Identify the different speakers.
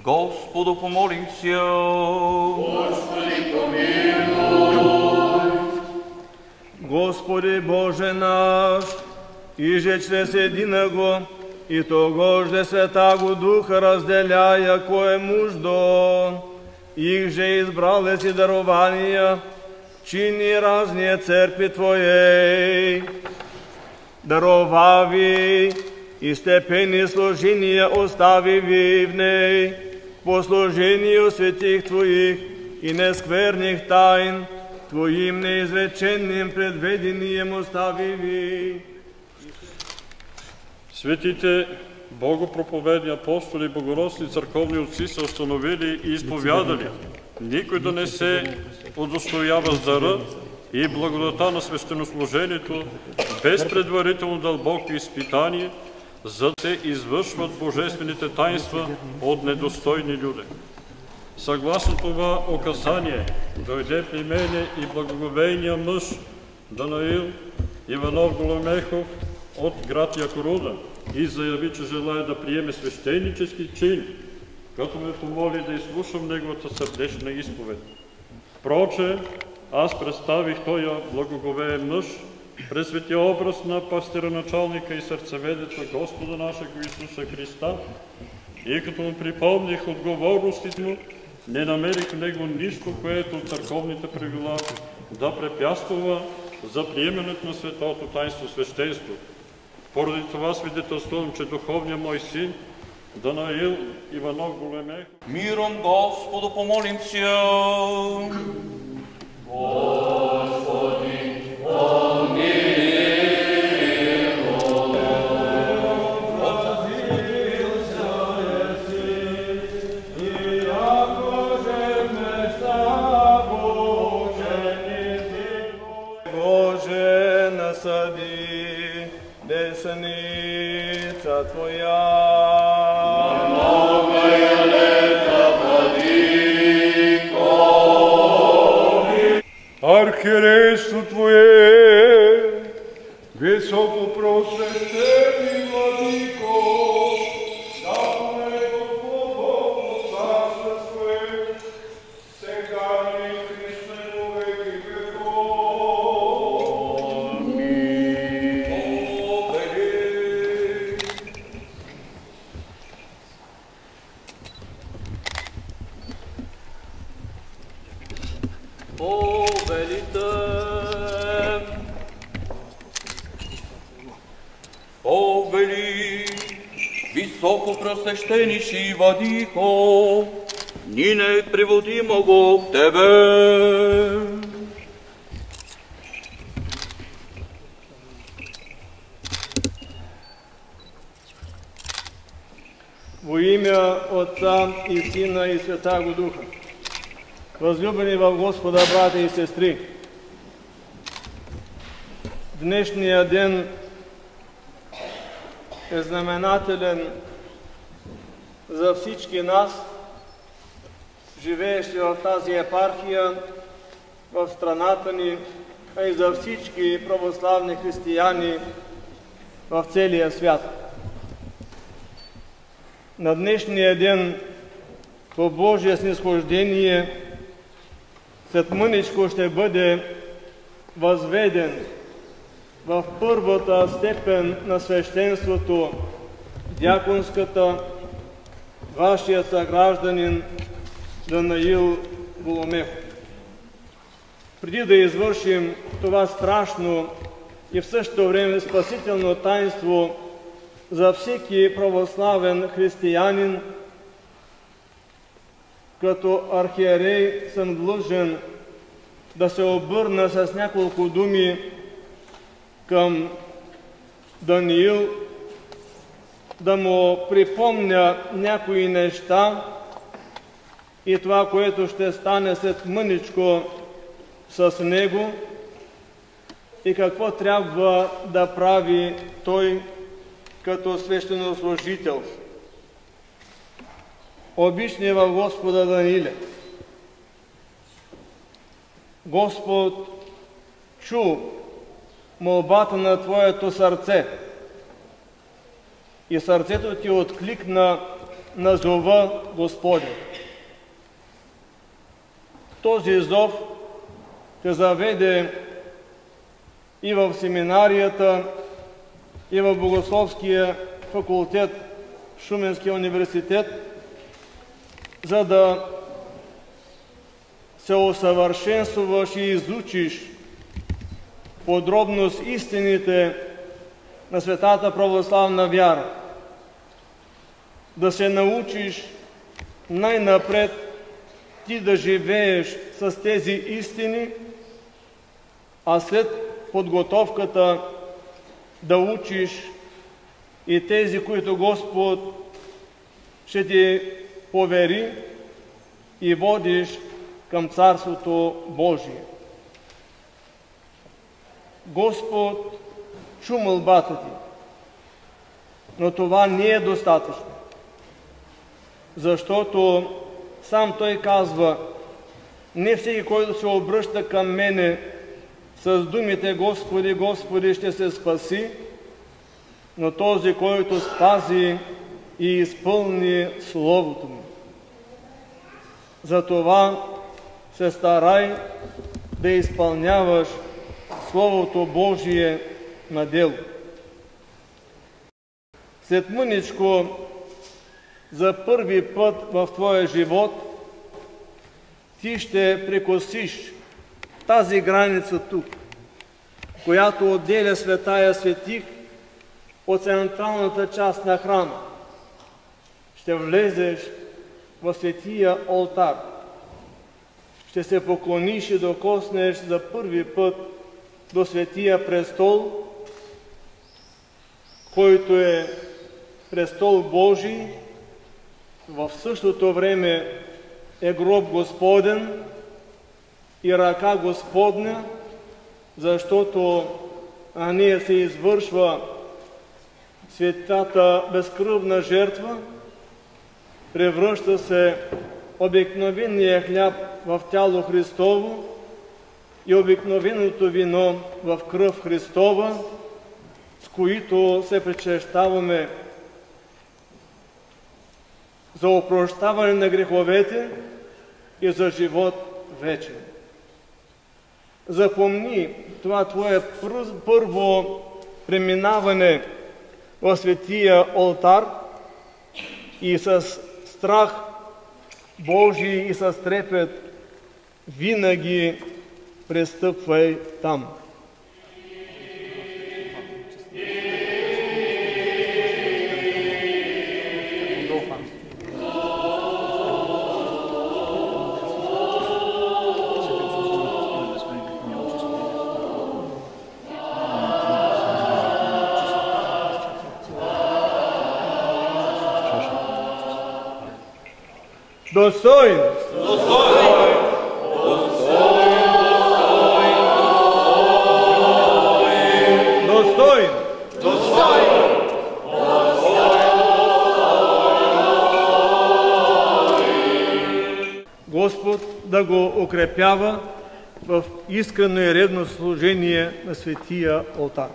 Speaker 1: Господу помолимся.
Speaker 2: Господи, помилуй.
Speaker 3: Господи Боже наш, иже чрез единого и тогожде Святаго Духа разделяя кое муждо, их же избрал си дарования, чини разные церкви Твоей, даровави и степени служения остави ви в ней, по служению святих Твоих и нескверних тайн, Твоим неизреченным предведением остави ви.
Speaker 4: Светите богопроповедни апостоли и богородни църковни отци са установили и изповядали никой да не се удостоява с дара и благодата на свещенослужението без предварително дълбоко изпитание, за да се извършват божествените таинства от недостойни люди. Съгласно това указание дойде при мене и благоговейния мъж Данаил Иванов Големехов от град Якоруда и заяви, че желая да приеме свещенически чин, като ме помоли да изслушам неговата сърдечна изповед. Впроче, аз представих тоя благоговеен мъж през светия образ на пастироначалника и сърцеведеца Господа нашего Исуса Христа и като му припомних отговорностите му, не намерих в него нищо, което от църковните правила да препятствува за приемането на светото таинство свещенство. Поради това свидетелствувам, че духовният мой син Данаил Иванов Големехов.
Speaker 1: Миром Господу помолимся.
Speaker 2: Господи, помилуй.
Speaker 3: Боже, насади десница Твоя.
Speaker 2: Многое лето владыко.
Speaker 3: Архиерейство Твое, високо просвещени владыко, дабы Господу царствуе, сега и Христе во веки веков.
Speaker 1: Повели, високо просвещениши владыко, ни не преводимого в Тебе.
Speaker 3: Во имя Отца и Сина и Святаго Духа, возлюбени в Господа, братя и сестри, днешния ден е знаменателен за всички нас, живеещи в тази епархия, в страната ни, а и за всички православни християни в целия свят. На днешния ден по Божие снисхождение след мъничко ще бъде възведен в първата степен на свещенството, дяконската, вашият съгражданин Данаил Голомехов. Преди да извършим това страшно и в същото време спасително таинство за всеки православен християнин, като архиерей съм длъжен да се обърна с няколко думи към Даниил, да му припомня някои неща и това, което ще стане след мъничко с него и какво трябва да прави той като свещенослужител. Обични в Господа Данииле, Господ чу молбата на твоето сърце и сърцето ти откликна на зова Господен. Този зов те заведе и в семинарията, и в Богословския факултет, Шуменския университет, за да се усъвършенствуваш и изучиш подробно с истините на Светата православна вяра. Да се научиш най-напред ти да живееш с тези истини, а след подготовката да учиш и тези, които Господ ще ти повери и водиш към Царството Божие. Господ чу молбата ти, но това не е достатъчно, защото сам Той казва: не всеки, който се обръща към мене с думите Господи, Господи, ще се спаси, но този, който спази и изпълни Словото ми. Затова се старай да изпълняваш Словото Божие на дело. След мъничко, за първи път в твоя живот, ти ще прекосиш тази граница тук, която отделя Светая Светих от централната част на храма. Ще влезеш в Светия олтар. Ще се поклониш и докоснеш за първи път до Светия престол, който е престол Божий, в същото време е гроб Господен и ръка Господня, защото на нея се извършва светата безкръвна жертва, превръща се обикновения хляб в тяло Христово и обикновеното вино в кръв Христова, с които се причащаваме за опрощаване на греховете и за живот вечен. Запомни това твое първо преминаване в Светия олтар и с страх Божий и с трепет винаги пристъпвай там. Достоин!
Speaker 1: Достоин!
Speaker 3: Достоин!
Speaker 1: Достоин!
Speaker 3: Господ да го укрепява в искрено и редно служение на Светия олтар.